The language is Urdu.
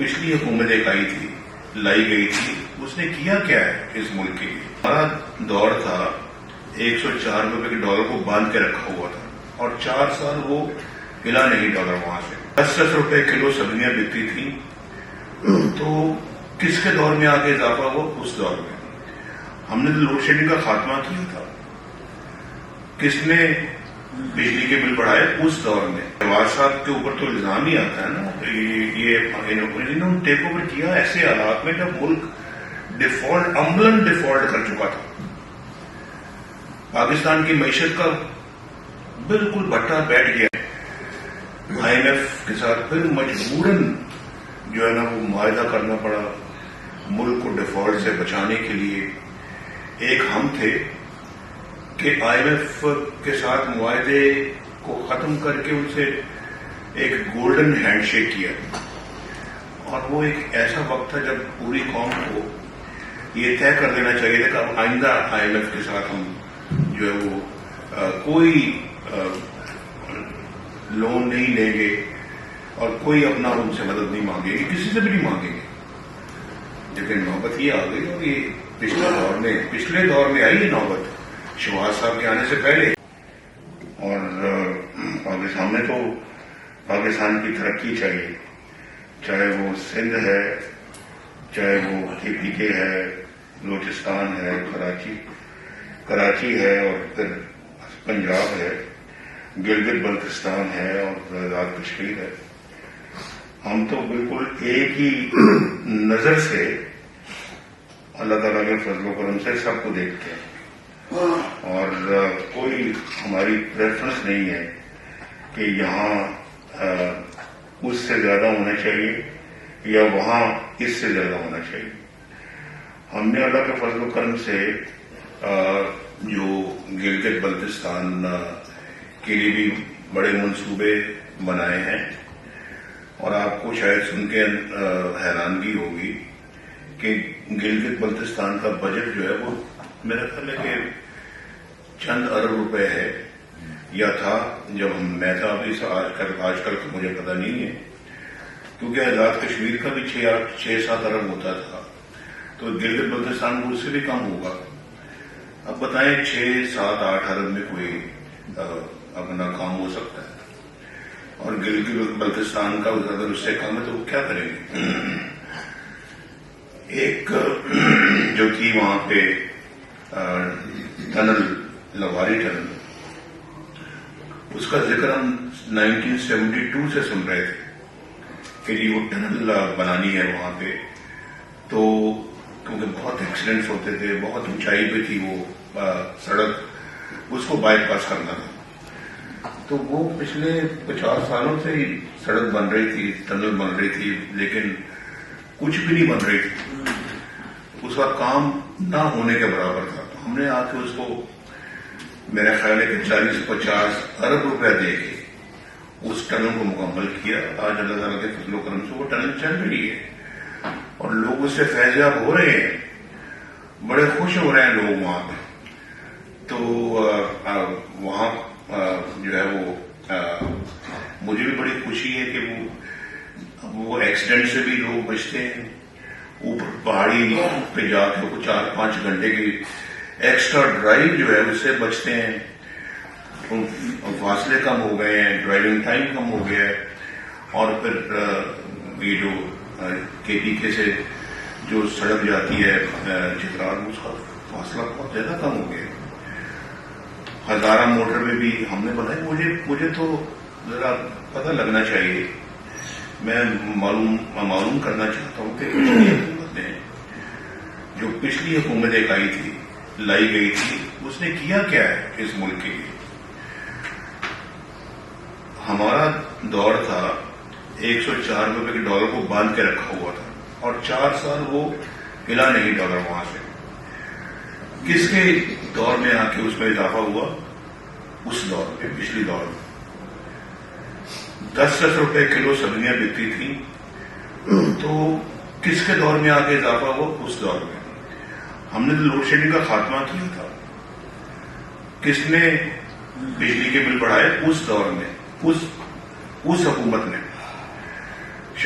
پچھلی حکومت ایک لائی گئی تھی، اس نے کیا کیا ہے اس ملک کے لیے؟ ہمارا دور تھا 104 روپے کے ڈالر کو باندھ کے رکھا ہوا تھا اور 4 سال وہ ہلا نہیں ڈالر وہاں سے. 10 روپے کلو سبزیاں بکتی تھیں. تو کس کے دور میں آگے اضافہ ہوا؟ اس دور میں ہم نے تو لوڈ شیڈنگ کا خاتمہ کیا تھا. کس نے بجلی کے بل بڑھائے؟ اس دور میں. نواز صاحب کے اوپر تو الزام ہی آتا ہے نا، انہوں نے ٹیک اوور کیا ایسے حالات میں جب ملک عملاً ڈیفالٹ کر چکا تھا. پاکستان کی معیشت کا بالکل بٹا بیٹھ گیا. IMF کے ساتھ پھر مجبوراً جو ہے نا وہ معاہدہ کرنا پڑا ملک کو ڈیفالٹ سے بچانے کے لیے. ایک ہم تھے کہ IMF کے ساتھ معاہدے کو ختم کر کے ان سے ایک گولڈن ہینڈ شیک کیا، اور وہ ایک ایسا وقت تھا جب پوری قوم کو یہ طے کر دینا چاہیے تھا کہ اب آئندہ IMF کے ساتھ ہم جو ہے وہ کوئی لون نہیں لیں گے اور کوئی اپنا ان سے مدد نہیں مانگیں گے، کسی سے بھی نہیں مانگیں گے. لیکن نوبت یہ آ گئی، اور یہ پچھلے دور میں آئی یہ نوبت شہباز صاحب کے آنے سے پہلے. اور پاکستان میں تو پاکستان کی ترقی چاہیے، چاہے وہ سندھ ہے، چاہے وہ KPK ہے، بلوچستان ہے، کراچی ہے، اور پھر پنجاب ہے، گلگت بلتستان ہے، اور آزاد کشمیر ہے. ہم تو بالکل ایک ہی نظر سے اللہ تعالیٰ کے فضل و کرم سے سب کو دیکھتے ہیں، اور کوئی ہماری پریفرنس نہیں ہے کہ یہاں اس سے زیادہ ہونا چاہیے یا وہاں اس سے زیادہ ہونا چاہیے. ہم نے اللہ کے فضل و کرم سے جو گلگت بلتستان کے لیے بھی بڑے منصوبے بنائے ہیں، اور آپ کو شاید سن کے حیرانگی ہوگی کہ گلگت بلتستان کا بجٹ جو ہے وہ میرا خیال ہے کہ چند ارب روپے ہے یا تھا جب میں تھا. ابھی آج کل تو مجھے پتہ نہیں ہے، کیونکہ آزاد کشمیر کا بھی 6-7 ارب ہوتا تھا، تو گلگت بلتستان کو اس سے بھی کم ہوگا. اب بتائیں 6-7-8 ارب میں کوئی اپنا کام ہو سکتا ہے، اور گلگت بلتستان کا اگر اس سے کم ہے تو وہ کیا کریں گے؟ ایک جو تھی وہاں پہ ٹنل، لواری ٹنل، اس کا ذکر ہم 1972 سے سن رہے تھے کہ یہ وہ ٹنل بنانی ہے وہاں پہ. تو کیونکہ بہت ایکسیڈنٹس ہوتے تھے، بہت اونچائی پہ تھی وہ سڑک، اس کو بائی پاس کرنا تھا. تو وہ پچھلے 50 سالوں سے ہی سڑک بن رہی تھی، ٹنل بن رہی تھی، لیکن کچھ بھی نہیں بن رہی تھی. اس وقت کام نہ ہونے کے برابر تھا. تو ہم نے آ کے اس کو میرا خیال ہے کہ 40-50 ارب روپے دے کے اس ٹنل کو مکمل کیا. آج اللہ تعالیٰ کے فضل و کرم سے وہ ٹنل چل رہی ہے اور لوگ اس سے فیضیاب ہو رہے ہیں، بڑے خوش ہو رہے ہیں لوگ وہاں پہ. تو وہاں جو ہے وہ مجھے بھی بڑی خوشی ہے کہ وہ ایکسیڈنٹ سے بھی لوگ بچتے ہیں. اوپر پہاڑی پہ جا کے 4-5 گھنٹے کی ایکسٹرا ڈرائیو جو ہے اس سے بچتے ہیں. فاصلے کم ہو گئے ہیں، ڈرائیونگ ٹائم کم ہو گیا ہے، اور پھر یہ جو KPK سے جو سڑک جاتی ہے چترال، اس کا فاصلہ بہت زیادہ کم ہو گیا ہے. ہزارہ موٹر میں بھی ہم نے بنائی. مجھے تو ذرا پتہ لگنا چاہیے، میں معلوم کرنا چاہتا ہوں کہ پچھلی حکومت نے جو پچھلی حکومت ایک لائی گئی تھی، اس نے کیا کیا ہے اس ملک کے لیے. ہمارا دور تھا 104 روپے کے ڈالر کو باندھ کے رکھا ہوا تھا، اور 4 سال وہ ہلا نہیں ڈالر وہاں سے. کس کے دور میں آ کے اس میں اضافہ ہوا؟ اس دور میں، پچھلی دور میں 10 روپے کلو سبزیاں بکتی تھیں. تو کس کے دور میں آ کے اضافہ ہوا؟ اس دور میں ہم نے تو لوڈ شیڈنگ کا خاتمہ کیا تھا. کس نے بجلی کے بل بڑھائے؟ اس دور میں، اس حکومت نے.